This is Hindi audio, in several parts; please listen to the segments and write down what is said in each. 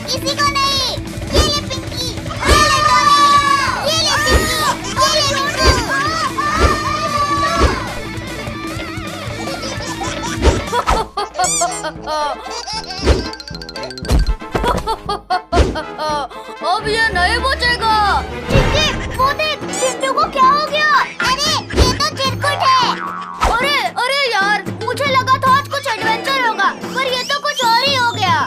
किसी को नहीं। ये ले पिंकी, ये ले टोनी, ये ले चिंकी, ये ले मिंटू। अब ये नहीं बचेगा। चिंकी, वो देख, चिंटू को क्या हो गया? अरे ये तो चिरकुट है। अरे यार, मुझे लगा था आज कुछ एडवेंचर होगा, पर ये तो कुछ और ही हो गया।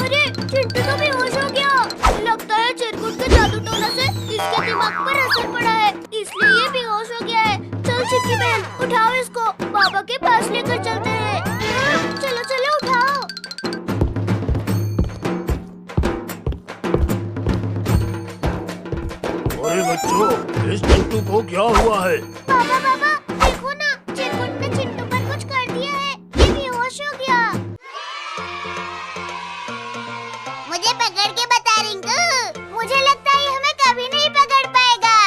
अरे चिंटू तो बेहोश हो गया। लगता है चिरकुट के जादू टोना से इसके दिमाग पर असर पड़ा है, इसलिए ये बेहोश हो गया है। चल चिक्की बहन, उठाओ इसको, बाबा के पास लेकर चलते हैं। चलो चलो उठाओ। अरे बच्चों, इस चिंटू को क्या हुआ है? बाबा देखो ना, चिरकुट ने चिंटू पर कुछ कर दिया है। ये बेहोश हो गया। मुझे पकड़ के बता रिंकू। मुझे लगता है ये हमें कभी नहीं पकड़ पाएगा।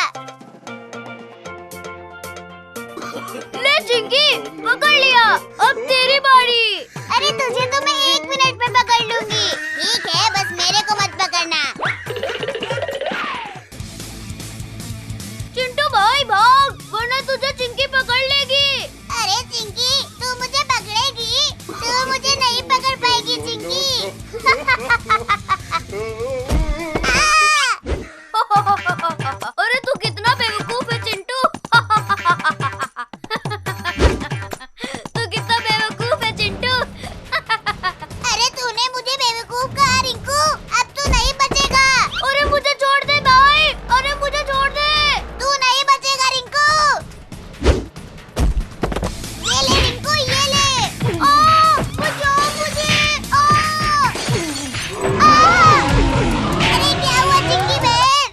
ले चिंकी, पकड़ लिया, अब तेरी बारी। अरे तुझे तो मैं 1 मिनट में पकड़ लूंगी। ठीक है, बस मेरे को मत पकड़ना। चिंटू भाई भाग, वरना तुझे चिंकी पकड़ लेगी। अरे चिंकी, तू मुझे पकड़ेगी? तू मुझे नहीं पकड़ पाएगी चिंकी। अरे तू कितना बेवकूफ है चिंटू। तू कितना बेवकूफ है चिंटू। अरे तूने मुझे बेवकूफ कहा रिंकू। अब तू नहीं बचेगा। अरे मुझे छोड़ दे भाई, अरे मुझे छोड़ दे। तू नहीं बचेगा रिंकू। ये ले रिंकू, ये ले। बचाओ मुझे। अरे क्या हुआ चिंकी बहन?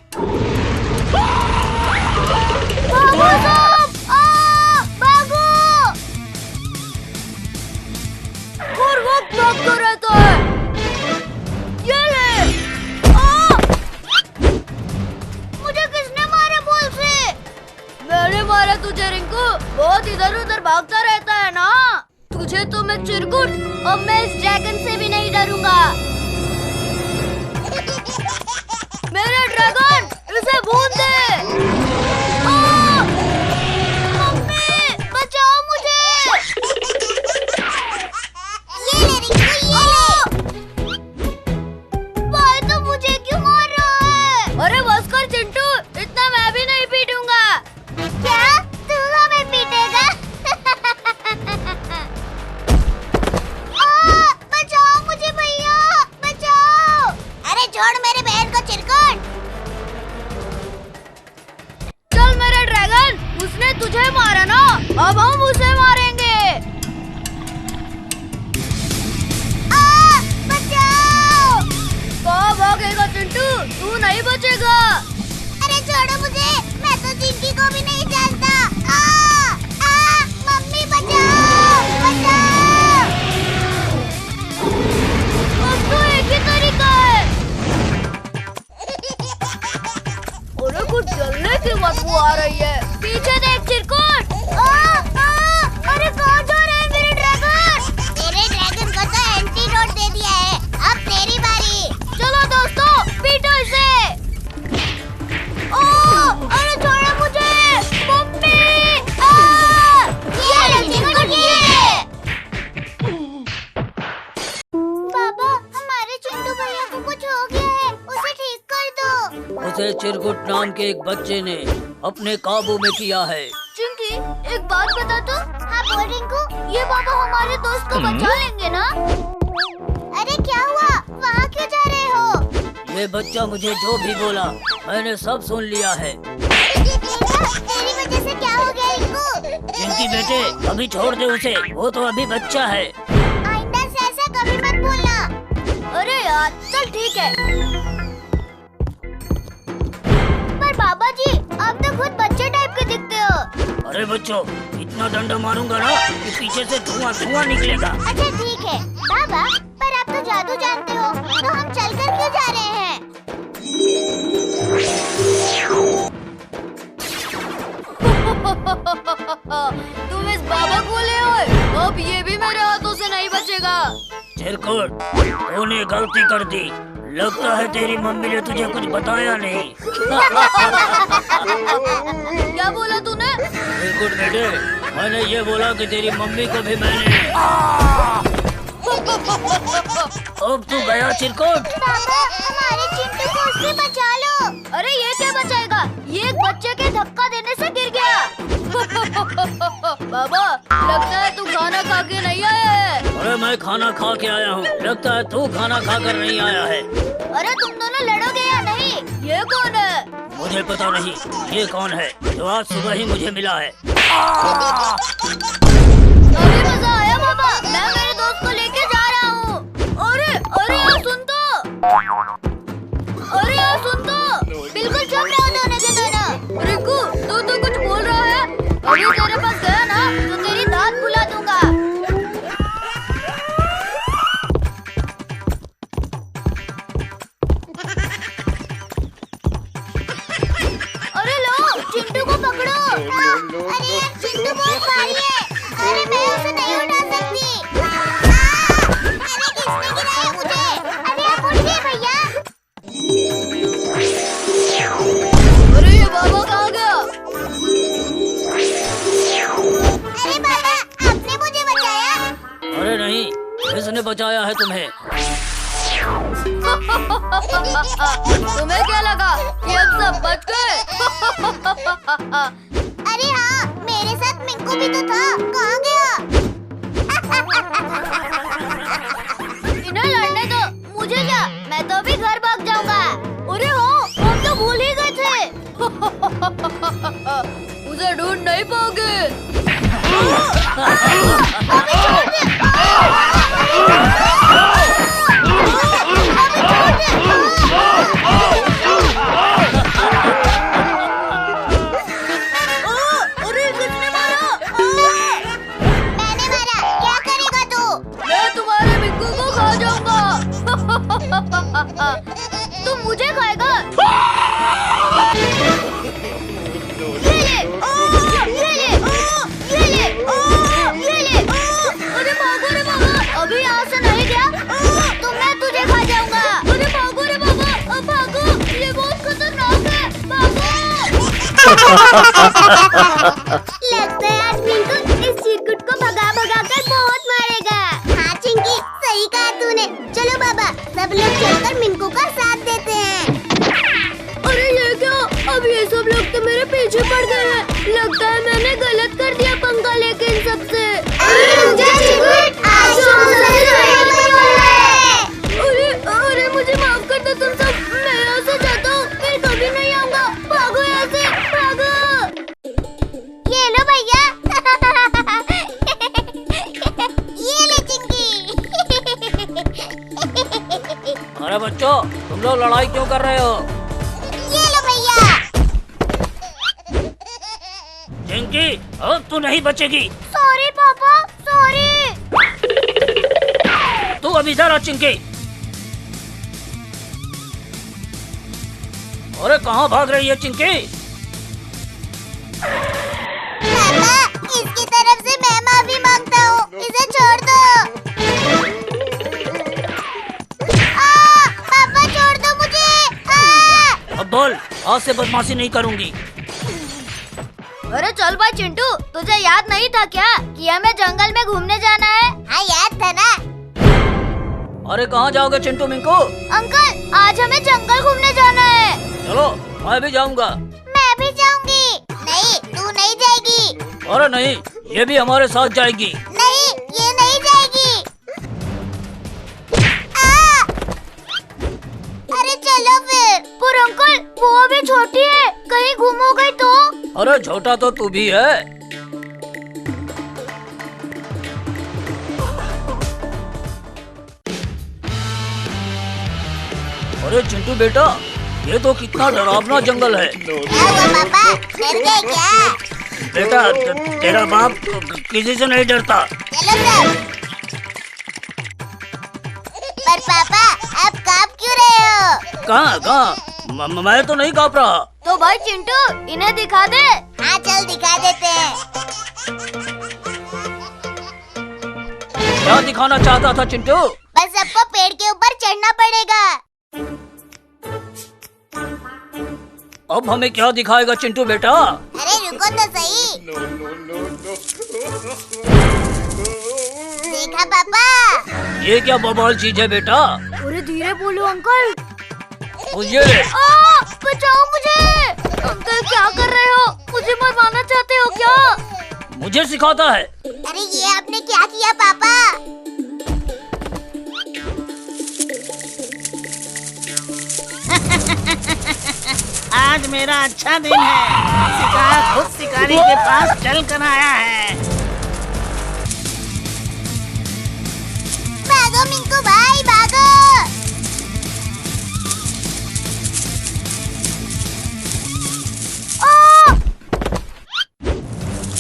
भागो सब, भागो। हर वक्त भागता रहता है। ये ले। मुझे किसने मारा बॉल से? मैंने मारा तुझे रिंकू, बहुत इधर उधर भागता रहता है ना। तुझे तो मैं चिरकुट, अब मैं इस ड्रैगन से भी नहीं डरूंगा। मेरे ड्रैगन, इसे भून दे। मम्मी, बचाओ मुझे। ये ले रिंकू, ये ले। भाई तो मुझे क्यों मार रहा है? अरे बस कर चिंटू, इतना मैं भी नहीं पीटूंगा। क्या तू हमें पीटेगा? बचाओ मुझे भैया, बचाओ। अरे छोड़ मेरे बहन को चिरकुट। चल मेरे ड्रैगन, उसने तुझे मारा ना, अब हम उसे मारेंगे। बचाओ। कहाँ भागेगा चिंटू, तू नहीं बचेगा। अरे छोड़ो मुझे, मैं तो चिंकी को भी नहीं जानता। मम्मी बचाओ, बचाओ। अब तो एक ही तरीका है। अरे कुछ जलने की बदबू आ रही है, पीछे देख चिरकुट। अरे कहाँ जा रहे हैं मेरे ड्रैगन? तेरे ड्रैगन को तो एंटीडोट दे दिया है। अब तेरी बारी। चलो दोस्तों, पीटो इसे। अरे छोड़ो मुझे, मम्मी। ये ले चिरकुट, ये। पापा, हमारे चिंटू भैया को कुछ हो गया है, उसे ठीक कर दो। उसे चिरकुट नाम के एक बच्चे ने अपने काबू में किया है। चिंकी, एक बात बता तो। हाँ बोल रिंकू। ये बाबा हमारे दोस्त को बचा लेंगे ना? अरे क्या हुआ? वहाँ क्यों जा रहे हो? ये बच्चा मुझे जो भी बोला, मैंने सब सुन लिया है। तेरी वजह से क्या हो गया रिंकू? चिंकी बेटे, अभी छोड़ दे उसे, वो तो अभी बच्चा है। आइंदा से ऐसा कभी मत बोलना। अरे यार, चल ठीक है। पर बाबा जी, आप तो खुद बच्चे टाइप के दिखते हो। अरे बच्चों, इतना डंडा मारूंगा ना कि पीछे से धुआं धुआं निकलेगा। अच्छा ठीक है बाबा, पर आप तो जादू जानते हो, तो हम चलकर क्यों जा रहे हैं? तुम इस बाबा को ले आए, अब ये भी मेरे हाथों से नहीं बचेगा। चिरकुट, तूने गलती कर दी। लगता है तेरी मम्मी ने तुझे कुछ बताया नहीं। क्या बोला तूने? चिरकुट बेटे, मैंने ये बोला कि तेरी मम्मी को भी मैंने। अब तू गया चिरकुट। पापा, हमारे चिंटू को उससे बचा लो। अरे ये क्या बचाएगा? ये एक बच्चे के धक्का देने से गिर गया। बाबा, लगता है तू खाना खा के नहीं आया है। अरे मैं खाना खा के आया हूँ। लगता है तू खाना खाकर नहीं आया है। अरे तुम दोनों लड़ोगे या नहीं? ये कौन है? मुझे पता नहीं ये कौन है, जो आज सुबह ही मुझे मिला है। अभी मजा आया बाबा। मैं मेरे दोस्त को लेके जा रहा हूँ। अरे अरे यार सुन तो। अरे यार सुन तो। बिल्कुल चुप रहो दोनों के दोनों। रिंकू, तू तो कुछ बोल रहा है। अभी तेरे पास गया ना तो तेरी दांत फुला दूंगा। अरे लो, चिंटू को पकड़ो। अरे यार चिंटू बहुत भारी है। अरे मैं उसे नहीं उठा सकती। अरे किसने गिराया मुझे? अरे आप उठिए भैया। अरे ये बाबा कहाँ गया? अरे बाबा, आपने मुझे बचाया। अरे नहीं, इसने बचाया है तुम्हें। तुम्हें क्या लगा कि हम सब बच गए? अरे हाँ, मेरे साथ मिंकू भी तो था। कहाँ गया? इन्हें लड़ने दो, मुझे क्या? मैं तो अभी घर भाग जाऊंगा। अरे हाँ, हम तो भूल ही गए थे। उसे ढूंढ नहीं पाओगे। अरे किसने मारा? मैंने मारा। क्या करेगा तू? मैं तुम्हारे मिंकू को खा जाऊंगा। तुम मुझे खाएगा? ये ले। अरे भागो रे बाबा, अभी यहाँ से नहीं गया तो मैं तुझे खा जाऊंगा। अरे भागो रे बाबा, अब भागो, ये बहुत खतरनाक है। भागो। लगता है आज मिंकू इस चिरकुट को भगा भगा कर बहुत मारेगा। हाँ चिंकी, सही कहा तूने। चलो बाबा, सब लोग चलकर मिंकू का साथ देते हैं। अरे ये क्या? अब ये सब लोग तो मेरे पीछे पड़ गए हैं। लगता है मैंने गलत कर दिया पंगा लेके इन सबसे। अरे मुझे माफ कर दो तुम सब। मैं यहाँ से जाता हूँ, फिर कभी नहीं आऊंगा। भागो यहाँ से, भागो। ये लो भैया। ये ले चिंकी। अरे बच्चों, तुम लोग लड़ाई क्यों कर रहे हो? ये लो भैया। चिंकी, अब तू नहीं बचेगी। सॉरी पापा, सॉरी। तू अभी इधर आ चिंकी। अरे कहाँ भाग रही है चिंकी? पापा, इसकी तरफ से मैं माफी मांगता हूँ। इसे छोड़ दो। पापा छोड़ दो मुझे। अब बोल, आज से बदमाशी नहीं करूँगी। अरे चल भाई चिंटू, तुझे याद नहीं था क्या कि हमें जंगल में घूमने जाना है? हाँ याद था ना। अरे कहाँ जाओगे चिंटू मिंकू? अंकल, आज हमें जंगल घूमने जाना है। चलो, मैं भी जाऊंगा। मैं भी जाऊंगी। नहीं, तू नहीं जाएगी। अरे नहीं, ये भी हमारे साथ जाएगी। नहीं, ये नहीं जाएगी। अरे चलो फिर। पर अंकल, वो अभी छोटी है, कहीं गुम हो गई तो? अरे छोटा तो तू भी है। अरे चिंटू बेटा, ये तो कितना डरावना जंगल है। क्या हुआ पापा, डर गए क्या? बेटा, तेरा बाप किसी से नहीं डरता। चलो सब। पर पापा, आप कांप क्यों रहे हो? कहाँ? मैं तो नहीं काँप रहा। तो भाई चिंटू, इन्हें दिखा दे। हाँ चल दिखा देते हैं। क्या दिखाना चाहता था चिंटू? चढ़ना पड़ेगा। अब हमें क्या दिखाएगा चिंटू बेटा? अरे रुको तो सही। देखा पापा? ये क्या बवाल चीज है बेटा? अरे धीरे बोलो अंकल। ओ ये बचाओ मुझे। अंकल क्या कर रहे हो? मुझे मरवाना चाहते हो क्या? मुझे सिखाता है। अरे ये आपने क्या किया पापा? आज मेरा अच्छा दिन है। शिकार खुद शिकारी के पास चल कर आया है। भागो मिंकू भाई भागो।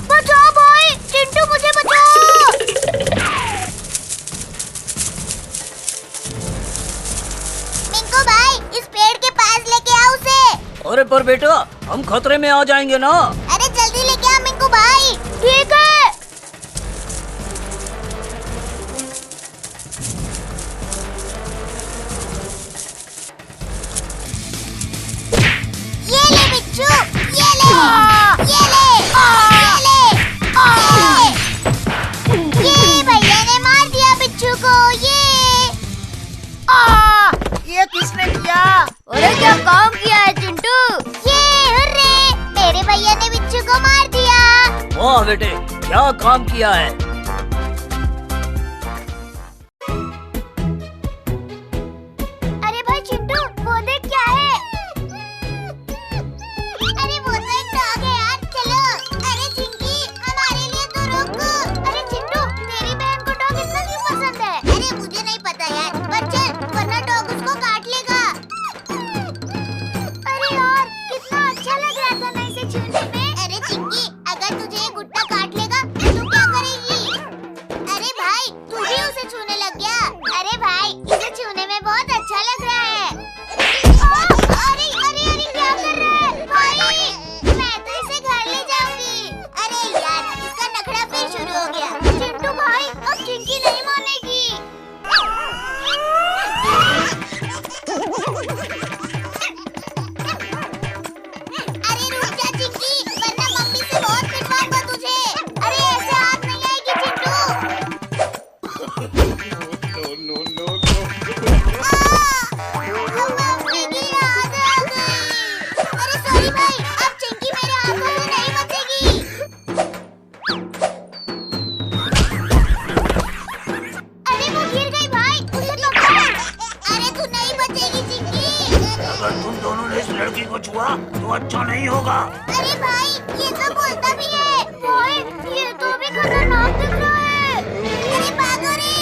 बचाओ भाई, चिंटू मुझे बचाओ। मिंकू भाई इस पेड़ के पास लेके आओ उसे। अरे पर बेटा हम खतरे में आ जाएंगे ना। अरे जल्दी लेके आ मिंकू भाई। ठीक है। ये ले बिच्छू, ये ले, ये ले, ये ले, ये भैया ने मार दिया बिच्छू को। ये किसने किया? अरे क्या काम किया है चिंटू? ये हुर्रे, मेरे भैया ने बिच्छू को मार दिया। वाह बेटे क्या काम किया है। अरे भाई चिंटू वो देख क्या है? अरे वो तो एक डॉग है यार, चलो। अरे चिंकी हमारे लिए तो रुक। अरे चिंटू तेरी बहन को डॉग इतना क्यों पसंद है? अरे मुझे नहीं पता यार, पर चल वरना डॉग उसको काट लेगा। अरे यार कितना अच्छा लग रहा था ना इसे छूने में। अरे चिंकी अगर तुझे ये गुड्डा काट लेगा तो तू क्या करेगी? अरे भाई तू भी उसे छूने लग गया। अरे भाई इसे छूने में बहुत अच्छा लग रहा है। अरे अरे अरे क्या कर रहा है भाई? मैं तो इसे घर ले जाऊंगी। अरे यार इसका नखरा फिर शुरू हो गया। चिंटू भाई अब चिंकी नहीं मानेगी। अरे रुक जा चिंकी वरना मम्मी से बहुत पिटवाऊंगा तुझे। अरे ऐसे हाथ नहीं आएगी चिंटू। मम्मी की याद आ गई। अरे सॉरी भाई अब चिंकी मेरे हाथों से नहीं बचेगी। अरे वो गिर गई भाई, उसे पकड़ो। अरे तू नहीं बचेगी चिंकी। अगर तुम दोनों ने इस लड़की को छुआ तो अच्छा नहीं होगा। अरे भाई ये तो बोलता भी है। भाई ये तो भी खतरनाक दिख रहा है। अरे भागो रे।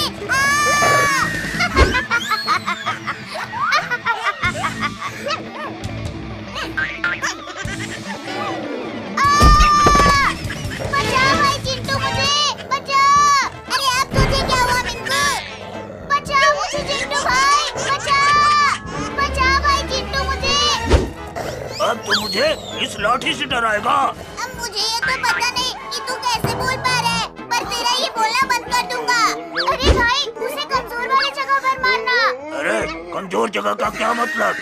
बचाओ भाई चिंटू मुझे बचाओ। अरे अब तुझे क्या हुआ मिंकू? बचाओ मुझे चिंटू भाई बचाओ। बचाओ भाई चिंटू मुझे। अब तो मुझे इस लाठी से डराएगा। अब मुझे ये तो पता नहीं कि तू कैसे बोल पा रहा है, पर तेरा ये बोलना बंद कर दूंगा। अरे भाई उसे कमजोर वाली जगह पर मारना। अरे कमजोर जगह का क्या मतलब?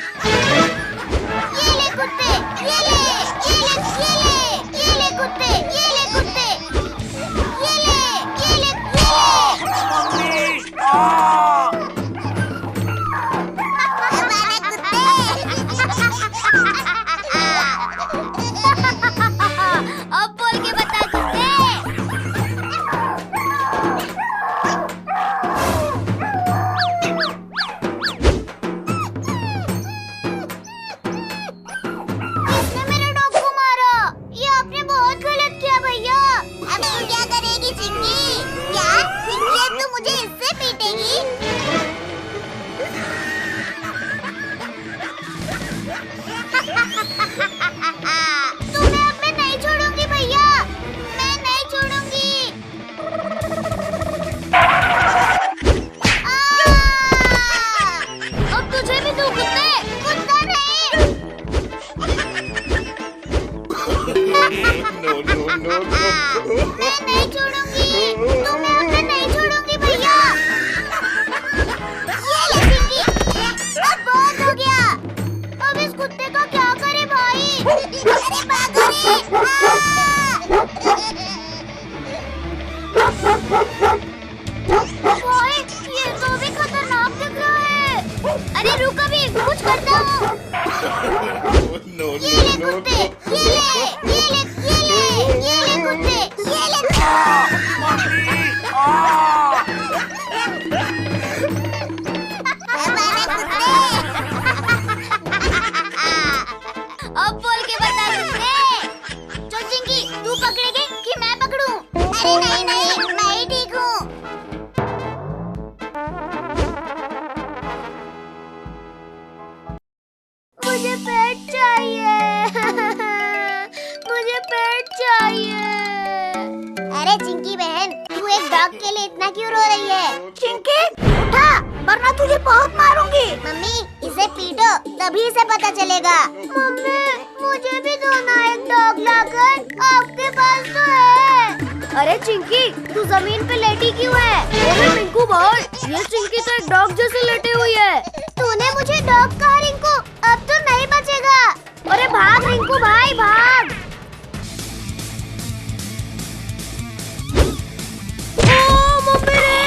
ये ले कुत्ते, ये ले, ये ले, ये ले, ये ले कुत्ते, ये ले कुत्ते, ये ले, ये ले, ये ले। हमारे कुत्ते। अब बोल के बता कुत्ते। किसने मेरे डॉग को मारा? ये आपने बहुत गलत किया भैया। ले कुत्ते, ये ले कुत्ते, ये ले। अब बोल के बता कुत्ते। चल चिंकी, तू पकड़ेगी कि मैं पकड़ूं? अरे नहीं नहीं, मैं ही ठीक हूँ। मुझे पेट चाहिए। मुझे पेट चाहिए। अरे चिंकी बहन, तू एक डॉग के लिए इतना क्यों रो रही है? चिंकी उठा, वरना तुझे बहुत मारूंगी। मम्मी, इसे पीटो, तभी इसे पता चलेगा। मम्मी, मुझे भी दो ना एक डॉग लाकर, आपके पास तो है। अरे चिंकी, तू जमीन पे लेटी क्यों है? अरे रिंकू भाई, ये चिंकी तो एक डॉग जैसे लेटी हुई है। तूने मुझे डॉग कहा रिंकू, अब तो नहीं बचेगा। अरे भाग रिंकू भाई भाग। ओ मम्मी रे,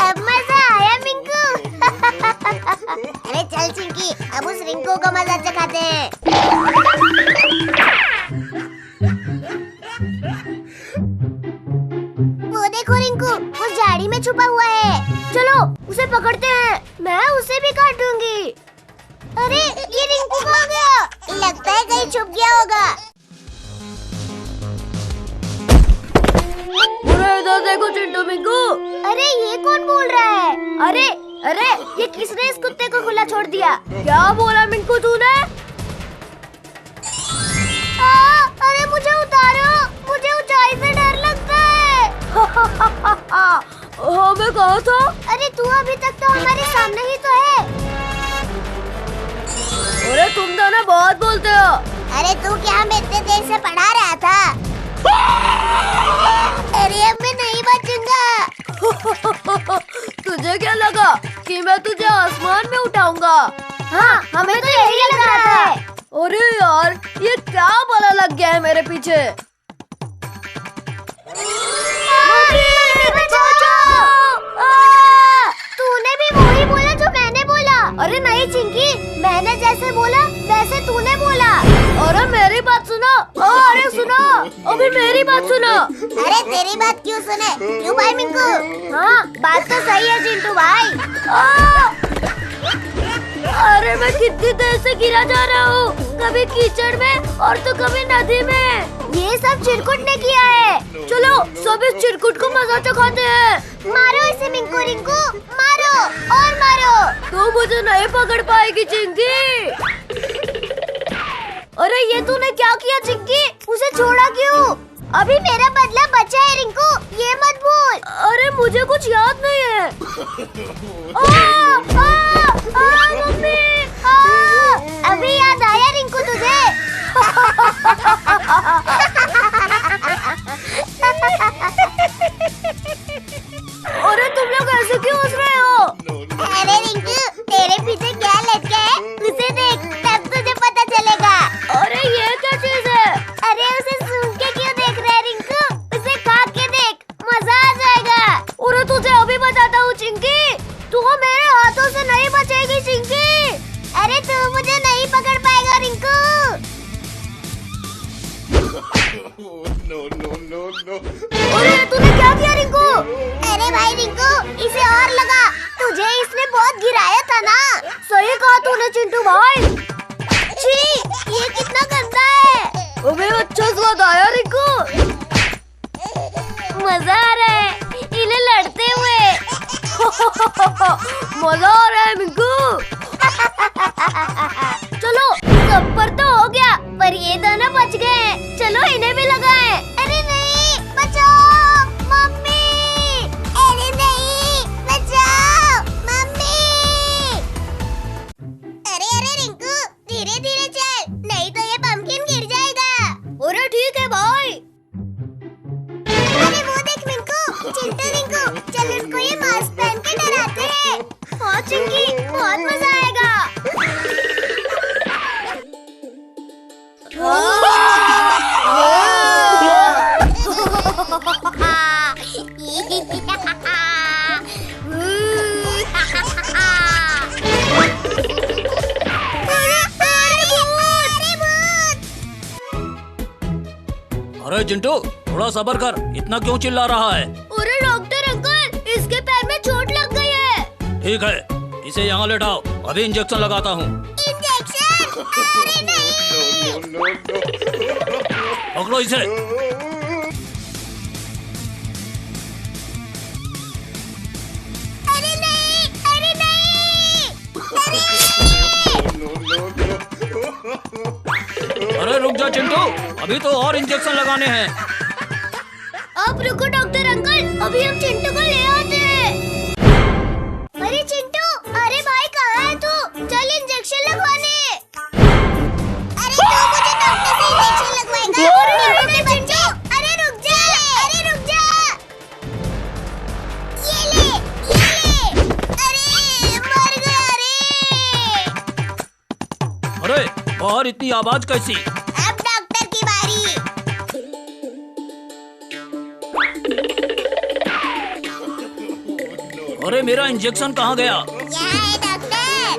अब मजा आया मिंकू। अरे चल चिंकी, अब उस रिंकू को मजा चखाते हैं। वो देखो रिंकू, उस झाड़ी में छुपा हुआ है। चलो उसे पकड़ते हैं, मैं उसे भी काटूंगी। अरे ये रिंकू कहाँ गया? लगता है कहीं छुप गया होगा। अरे इधर देखो चिंटू मिंकू। अरे ये कौन बोल रहा है? अरे अरे ये किसने इस कुत्ते को खुला छोड़ दिया? क्या बोला मिंकू तूने? अरे मुझे उतारो, मुझे ऊंचाई से डर लगता है। हमें कहा था? अरे तू अभी तक तो हमारे सामने ही तो है। अरे तुम दोनों बहुत बोलते हो। अरे तू क्या हमें इतने देर से पढ़ा रहा था? अरे अब मैं नहीं बचूंगा। तुझे क्या लगा कि मैं तुझे आसमान में उठाऊंगा? हाँ, हमें तो यही लग रहा था। अरे यार, ये क्या बला लग गया है मेरे पीछे? तूने भी वही बोला जो मैंने बोला। अरे नहीं चिंकी, मैंने जैसे बोला वैसे तूने बोला। अरे मेरी बात सुनो। अरे सुनो, अभी मेरी बात सुनो। अरे तेरी बात क्यों सुने? क्यों भाई मिंकू? हाँ, बात तो सही है चिंटू भाई। अरे मैं कितनी देर से गिरा जा रहा हूँ, कभी कीचड़ में और तो कभी नदी में। ये सब चिरकुट ने किया है। चलो सब इस चिरकुट को मजा चखाते हैं। मारो इसे मिंकू रिंकू, मारो और मारो। तू मुझे नहीं पकड़ पाएगी चिंकी। अरे ये तूने क्या किया चिंकी? उसे छोड़ा क्यों? अभी मेरा बदला बचा है रिंकू, ये मत भूल। अरे मुझे कुछ याद नहीं है। मम्मी, अभी याद आया रिंकू तुझे? अरे तुम लोग ऐसे क्यों हंस रहे हो? अरे रिंकू, तेरे पीछे क्या लटका है उसे देख, तब तुझे पता चलेगा। अरे ये क्या चीज है? अरे उसे सूंघ के क्यों देख रहा है रिंकू? उसे खा के देख, मजा आ जाएगा। अरे तुझे अभी बताता हूँ चिंकी, तू मेरे हाथों से नहीं बचेगी चिंकी। अरे तू मुझे नहीं पकड़ पाएगा रिंकू। अरे तूने क्या किया रिंकू? अरे भाई रिंकू, इसे और लगा, तुझे इसने बहुत गिराया था ना। सही कहा तूने चिंटू भाई। छी, ये कितना गंदा है। अबे अच्छा स्वाद आया रिंकू। मजा आ रहा है इन्हें लड़ते हुए। मजा आ रहा है मिंकू। चलो सब पर तो हो गया, पर ये दोनों बच गए। चलो इन्हें भी लगाएं। अरे नहीं, बचाओ मम्मी। अरे नहीं, बचाओ मम्मी। अरे अरे रिंकू, धीरे धीरे चल, नहीं तो ये पंपकिन गिर जाएगा। अरे ठीक है भाई। अरे वो देख मिंकू, चिंटू रिंकू, चल उसको ये मास्क पहन के डराते हैं। हाँ चिंकी, बहुत मजा आएगा। अरे चिंटू, थोड़ा सब्र कर, इतना क्यों चिल्ला रहा है? अरे डॉक्टर अंकल, इसके पैर में चोट लग गई है। ठीक है, इसे यहाँ लेटाओ, अभी इंजेक्शन लगाता हूँ। इंजेक्शन? अरे नहीं। पकड़ो इसे। अरे नहीं, अरे नहीं, अरे रुक जा चिंटू, अभी तो और इंजेक्शन लगाने हैं। आप रुको डॉक्टर अंकल, अभी हम चिंटू को ले आते हैं। अरे चिंटू, अरे भाई कहाँ है तू? चल इंजेक्शन लगवाने। अरे तू मुझे डॉक्टर से इंजेक्शन लगवाएगा? अरे बच्चों, अरे रुक जा, अरे रुक जा। ये ले, अरे मर गया रे। अरे बाहर इतनी आवाज कैसी? अब डॉक्टर की बारी। अरे मेरा इंजेक्शन कहाँ गया? यहाँ है डॉक्टर।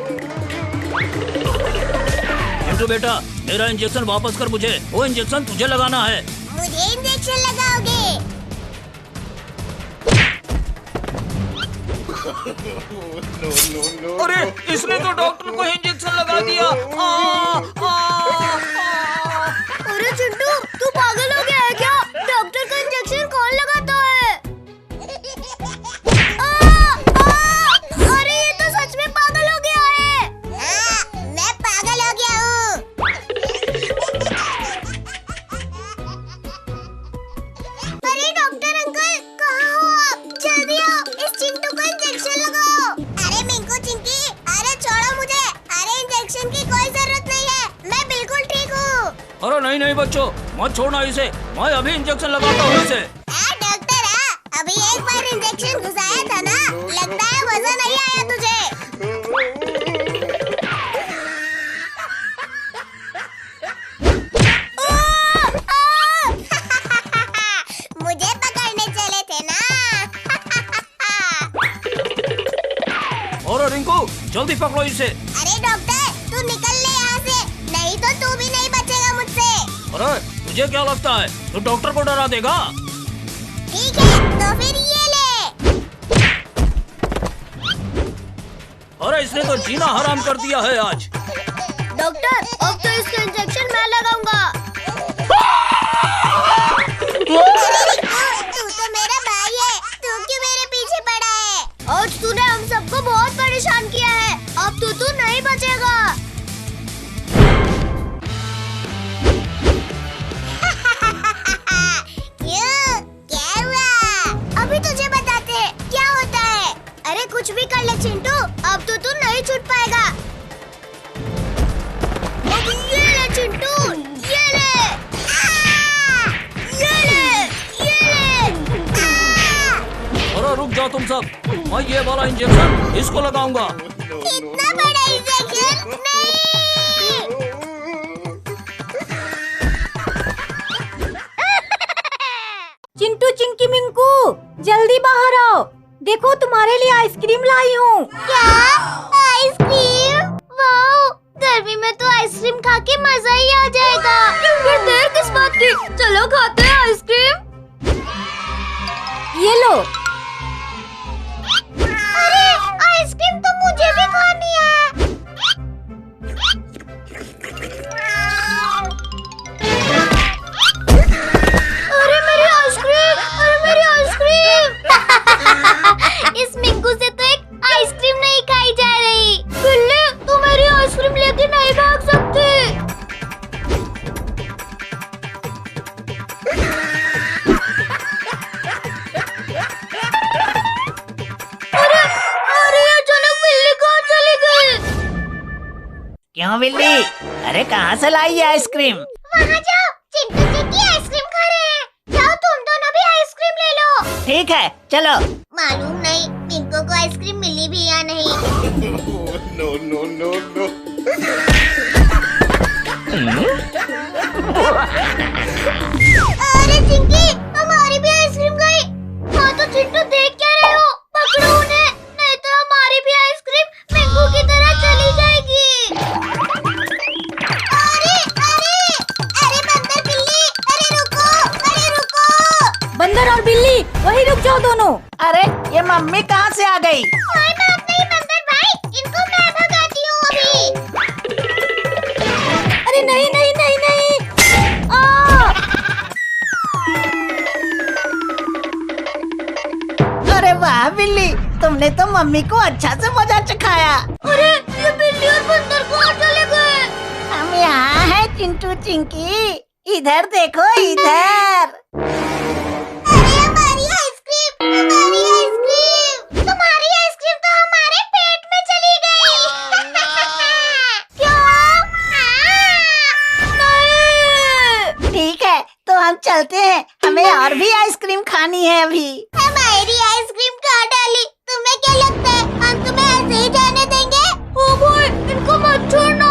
चिंटू बेटा, मेरा इंजेक्शन वापस कर मुझे, वो इंजेक्शन तुझे लगाना है। मुझे इंजेक्शन लगाओगे? अरे इसने तो डॉक्टर को इंजेक्शन लगा दिया। अरे चिंटू, तू पागल हो गया है क्या? डॉक्टर का इंजेक्शन कौन लगाता है? अरे ये तो सच में पागल हो गया है। हाँ, मैं पागल हो गया हूँ। अरे डॉक्टर अंकल, कहाँ हो आप? जल्दी आओ, इस चिंटू को इंजेक्शन लगाओ। अरे मिंकू चिंकी, अरे छोड़ो मुझे। अरे इंजेक्शन की कोई जरूरत नहीं है, मैं बिल्कुल ठीक हूँ। अरे नहीं नहीं बच्चों, मत छोड़ना इसे, मैं अभी इंजेक्शन लगाता हूँ इसे। डॉक्टर, अभी एक बार इंजेक्शन घुसाया था ना, लगता है मजा नहीं आया तुझे। मुझे पकड़ने चले थे ना। और रिंकू, जल्दी पकड़ो इसे। अरे डॉक्टर, तू निकल ले यहाँ से, नहीं तो तू भी नहीं बचेगा मुझसे। अरे तुझे क्या लगता है, तू डॉक्टर को डरा देगा? ठीक है, तो फिर ये ले। अरे इसने तो जीना हराम कर दिया है आज। डॉक्टर, अब तो इसका इंजेक्शन मैं लगाऊंगा। अरे रिंकू, तू तो मेरा भाई है, तू क्यों मेरे पीछे पड़ा है? आज तूने हम सबको बहुत परेशान किया है, अब तो तू नहीं बचेगा। क्यों? क्या हुआ? अभी तुझे बताते हैं क्या होता है। अरे कुछ भी कर ले चिंटू, अब तो तू नहीं छूट पाएगा। अब ये ले चिंटू, ये ले, ये ले, ये ले। अरे रुक जाओ तुम सब, मैं ये वाला इंजेक्शन इसको लगाऊंगा। इतना बड़ा इंजेक्शन? नहीं। चिंटू चिंकी मिंकू, जल्दी बाहर आओ, देखो तुम्हारे लिए आइसक्रीम लाई हूँ। क्या? आइसक्रीम? वाओ, गर्मी में तो आइसक्रीम खा के मजा ही आ जाएगा। फिर देर किस बात की, चलो खाते हैं आइसक्रीम। ये लो। अरे आइसक्रीम तो मुझे भी खानी है। अरे मेरी आइसक्रीम, अरे मेरी आइसक्रीम। इस मिंकू से तो एक आइसक्रीम नहीं खाई जा रही। बिल्ली, तू मेरी आइसक्रीम लेके नहीं भाग सकती। अरे अरे अचानक बिल्ली कहाँ चली गई? क्यों बिल्ली? अरे कहाँ से लाई है आइसक्रीम? वहाँ जाओ, चिंटू चिंकी आइसक्रीम खा रहे हैं। जाओ तुम दोनों भी आइसक्रीम ले लो। ठीक है, चलो। मालूम नहीं मिंकू को आइसक्रीम मिली भी या नहीं। अरे चिंकी, हमारी भी आइसक्रीम गई। हाँ तो चिंटू देख क्या रहे हो, पकड़ो उन्हें, नहीं तो हमारी भी आइसक्रीम मिंकू की तरह चली जाएगी। अरे अरे अरे बंदर बिल्ली, अरे रुको, अरे अरे ये मम्मी कहाँ से आ गई? कोई बात नहीं बंदर भाई, इनको मैं भगाती हूँ अभी। अरे नहीं नहीं नहीं नहीं। अरे वाह बिल्ली, तुमने तो मम्मी को अच्छा से मजा चखाया। अरे ये बिल्ली और बंदर कहाँ चले गए? हम यहाँ है चिंटू चिंकी, इधर देखो इधर। अरे हमारी आइसक्रीम, हमारी आइसक्रीम, तुम्हारी आइसक्रीम तो हमारे पेट में चली गई। क्यों? नहीं। ठीक है तो हम चलते हैं, हमें और भी आइसक्रीम खानी है अभी। हमारी आइसक्रीम खा डाली, तुम्हें क्या लगता है हम तुम्हें ऐसे ही जाने देंगे? ओ भाई, इनको मत छोड़ना।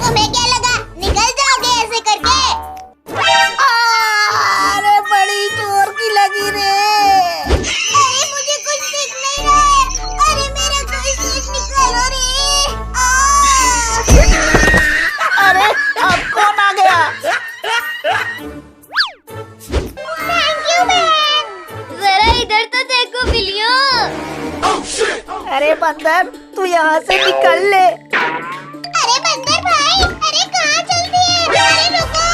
तुम्हें क्या लगा निकल जाओगे ऐसे करके? अरे बड़ी जोर की लगी रे। अरे मुझे कुछ दिख नहीं रहा है, अरे मेरा कोई चीज निकालो रे। अरे अब कौन आ गया? Thank you man. जरा इधर तो देखो बिल्लियों। अरे बंदर तू यहाँ से निकल ले। अरे बंदर भाई, अरे कहाँ चल दिए? अरे रुको,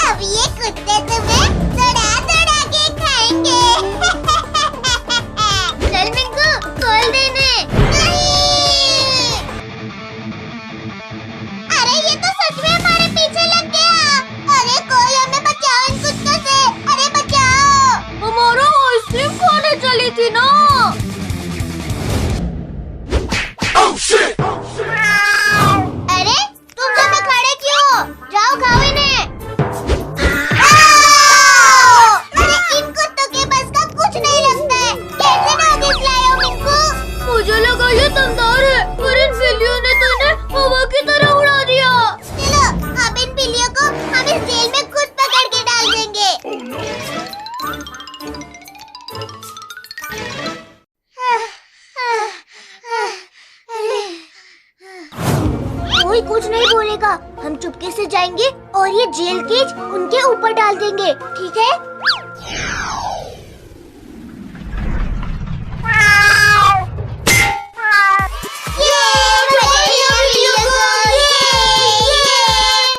अब ये कुत्ते तुम्हें दौड़ा दौड़ा के खाएंगे। चल मिंकू, खोल दे इन्हें। नहीं। अरे ये तो सच में हमारे पीछे लग गया। अरे कोई हमें बचाओ इन कुत्तों से, अरे बचाओ। हमारा आइसक्रीम खाने चली थी ना। अरे तुम सब में खड़े क्यों हो? जाओ खाओ इन्हें। अरे इन कुत्तों के बस का कुछ नहीं लगता है, कैसे नागिन लाए हो मिंकू? मुझे लगा ये दमदार है, पर इन बिल्लियों ने तो इन्हें हवा की तरह उड़ा दिया। चलो अब इन बिल्लियों को हम इस जेल में खुद पकड़ के डाल देंगे। कोई कुछ नहीं बोलेगा, हम चुपके से जाएंगे और ये जेल केज उनके ऊपर डाल देंगे, ठीक है?